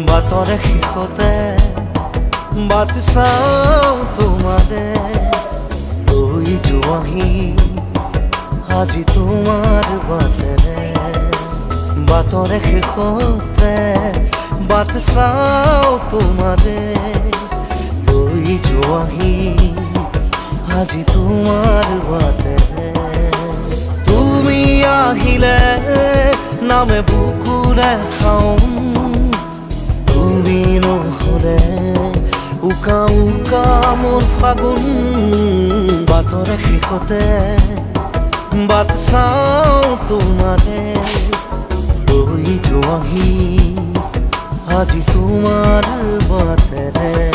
বাটৰে শেষতে বাট চাওঁ তোমাৰে লৈ যোৱাহি আজি তোমাৰ বাটেৰে বাটৰে শেষতে বাট চাওঁ তোমাৰে লৈ যোৱাহি আজি তোমাৰ বাটেৰে তুমি আহিলে নামে বুকুৰে খাওঁ তুমি নহ'লে উকা উকা মোৰ ফাগুন বাটৰে শেষতে বাট চাওঁ তোমাৰে লৈ যোৱাহি আজি তোমাৰ বাটেৰে